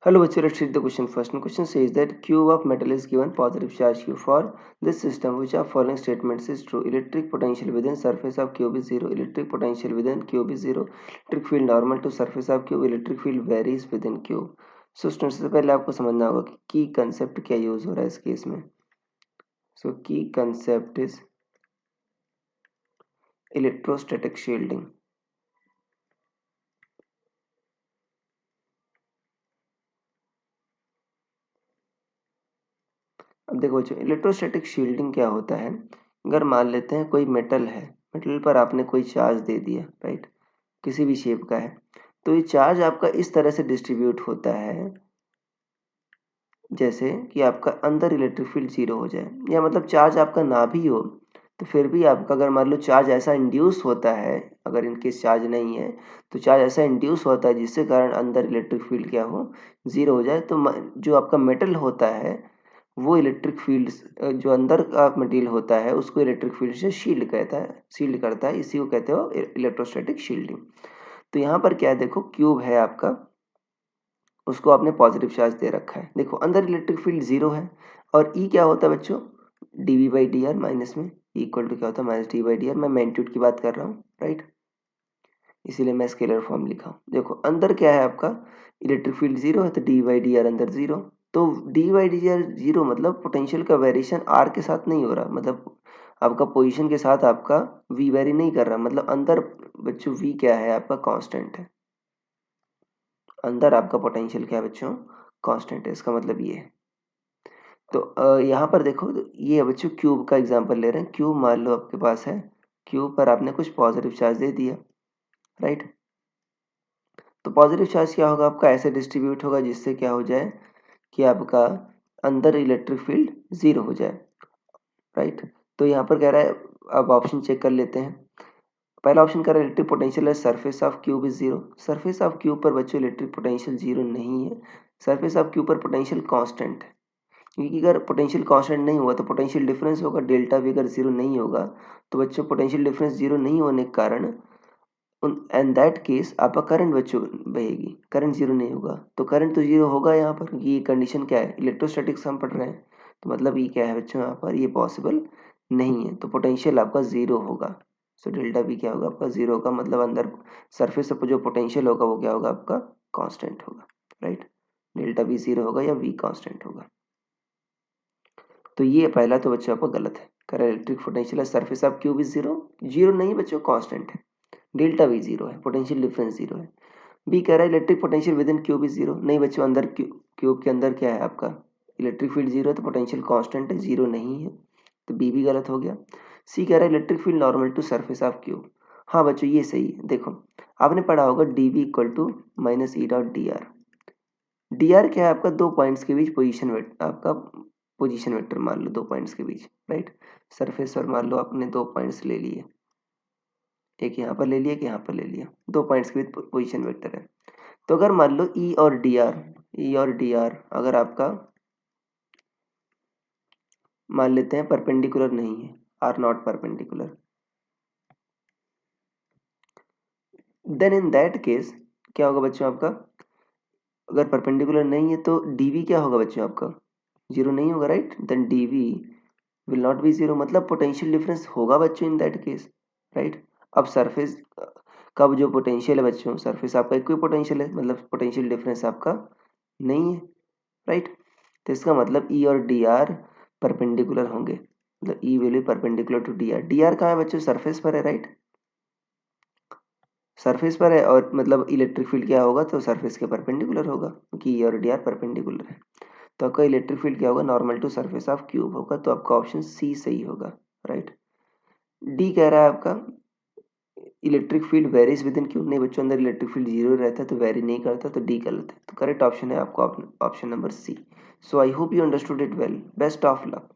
Hello, bachcho, let's read the question first. And question says that cube of metal is given positive charge q. For this system, which of following statements is true? Electric potential within surface of cube is zero. Electric potential within cube is zero. Electric field normal to surface of cube. Electric field varies within cube. So students, सबसे पहले आपको समझना होगा कि की concept क्या use हो रहा है इस केस में. सो की कंसेप्ट इज इलेक्ट्रोस्टैटिक शील्डिंग. अब देखो बच्चों, इलेक्ट्रोस्टैटिक शील्डिंग क्या होता है. अगर मान लेते हैं कोई मेटल है, मेटल पर आपने कोई चार्ज दे दिया, राइट, किसी भी शेप का है, तो ये चार्ज आपका इस तरह से डिस्ट्रीब्यूट होता है जैसे कि आपका अंदर इलेक्ट्रिक फील्ड जीरो हो जाए, या मतलब चार्ज आपका ना भी हो तो फिर भी आपका अगर मान लो चार्ज ऐसा इंड्यूस होता है, अगर इनकेस चार्ज नहीं है तो चार्ज ऐसा इंड्यूस होता है जिससे कारण अंदर इलेक्ट्रिक फील्ड क्या हो, जीरो हो जाए, तो जो आपका मेटल होता है वो इलेक्ट्रिक फील्ड, जो अंदर का मटेरियल होता है उसको इलेक्ट्रिक फील्ड से शील्ड करता है, इसी को कहते हो इलेक्ट्रोस्टैटिक शील्डिंग. तो यहाँ पर क्या है, देखो क्यूब है आपका, उसको आपने पॉजिटिव चार्ज दे रखा है. देखो अंदर इलेक्ट्रिक फील्ड जीरो है और ई क्या होता है बच्चों, D V by D R minus में इक्वल टू क्या होता है, minus D by D R. मैं मैग्नीट्यूड की बात कर रहा हूँ, राइट, इसीलिए मैं स्केलर फॉर्म लिखा हूँ. देखो अंदर क्या है आपका, इलेक्ट्रिक फील्ड जीरो है तो डी बाई डी आर अंदर जीरो. तो D by D are zero मतलब पोटेंशियल का वेरिएशन आर के साथ नहीं हो रहा, मतलब आपका पोजीशन के साथ आपका वी वेरी नहीं कर रहा, मतलब अंदर बच्चों वी क्या है आपका, कांस्टेंट है. अंदर आपका पोटेंशियल क्या है बच्चों, कांस्टेंट है. इसका मतलब ये है. तो यहाँ पर देखो, ये बच्चों क्यूब का एग्जांपल ले रहे हैं. क्यूब मान लो आपके पास है, क्यूब पर आपने कुछ पॉजिटिव चार्ज दे दिया, राइट. तो पॉजिटिव चार्ज क्या होगा आपका, ऐसे डिस्ट्रीब्यूट होगा जिससे क्या हो जाए कि आपका अंदर इलेक्ट्रिक फील्ड जीरो हो जाए, राइट. तो यहाँ पर कह रहा है, अब ऑप्शन चेक कर लेते हैं. पहला ऑप्शन कह रहा है इलेक्ट्रिक पोटेंशियल है surface of cube is zero. Surface of cube पर बच्चों इलेक्ट्रिक पोटेंशियल जीरो नहीं है. सरफेस ऑफ क्यूब पर पोटेंशियल कांस्टेंट है, क्योंकि अगर पोटेंशियल कांस्टेंट नहीं हुआ तो पोटेंशियल डिफरेंस होगा, डेल्टा भी अगर जीरो नहीं होगा तो बच्चों पोटेंशियल डिफरेंस जीरो नहीं होने के कारण एंड दैट केस आपका करंट बच्चों बहेगी, करंट जीरो नहीं होगा. तो करंट तो जीरो होगा यहाँ पर, ये कंडीशन क्या है, इलेक्ट्रोस्टैटिक्स हम पढ़ रहे हैं, तो मतलब ये क्या है बच्चों, यहाँ पर ये पॉसिबल नहीं है. तो पोटेंशियल आपका जीरो होगा. सो डेल्टा भी क्या होगा आपका, जीरो होगा, मतलब अंदर सरफेस पर जो पोटेंशियल होगा वो क्या होगा आपका, कांस्टेंट होगा, राइट. डेल्टा भी जीरो होगा या वी कांस्टेंट होगा. तो ये पहला तो बच्चों आपका गलत है. कह इलेक्ट्रिक पोटेंशियल है surface of cube is zero, zero नहीं बच्चों, कांस्टेंट है. डेल्टा भी जीरो है, पोटेंशियल डिफरेंस जीरो है. बी कह रहा है electric potential with in cube is zero. नहीं बच्चों, अंदर क्यूब के अंदर क्या है आपका, इलेक्ट्रिक फील्ड जीरो है तो पोटेंशियल कांस्टेंट है, जीरो नहीं है. तो बी भी गलत हो गया. सी कह रहा है electric field normal to surface of cube. हाँ बच्चों ये सही है. देखो आपने पढ़ा होगा D B equal to minus E dot D R. D R क्या है आपका, दो पॉइंट्स के बीच पोजीशन वेक्टर, आपका पोजीशन वेक्टर मान लो दो पॉइंट्स के बीच, राइट. सरफेस पर मान लो आपने दो पॉइंट्स ले लिए, एक यहाँ पर ले लिया, एक यहाँ पर ले लिया, दो पॉइंट्स के बीच पोजीशन वेक्टर है. तो अगर मान लो ई और डी आर, ई और डी आर अगर आपका मान लेते हैं परपेंडिकुलर नहीं है, are not perpendicular, then in that case क्या होगा बच्चों आपका, अगर परपेंडिकुलर नहीं है तो डीवी क्या होगा बच्चों आपका, जीरो नहीं होगा, right. Then DV will not be zero, मतलब पोटेंशियल डिफरेंस होगा बच्चों इन दैट केस, राइट. अब सरफेस का जो पोटेंशियल है बच्चों, सरफेस आपका इक्वी पोटेंशियल है, मतलब पोटेंशियल डिफरेंस आपका नहीं है, राइट. तो इसका मतलब ई और डी आर परपेंडिकुलर होंगे, मतलब E will be perpendicular to D R. D R कहाँ है बच्चों, सरफेस पर है, राइट. सरफेस पर है और मतलब इलेक्ट्रिक फील्ड क्या होगा, तो सरफेस के परपेंडिकुलर होगा, क्योंकि ई और डी आर परपेंडिकुलर है. तो आपका इलेक्ट्रिक फील्ड क्या होगा, normal to surface of cube होगा. तो आपका ऑप्शन सी सही होगा, राइट. डी कह रहा है आपका electric field varies with in cube. नहीं बच्चों, अंदर इलेक्ट्रिक फील्ड जीरो रहता है तो वेरी नहीं करता, तो डी गलत है. तो करेक्ट ऑप्शन है आपको option number C. So I hope you understood it well. Best of luck.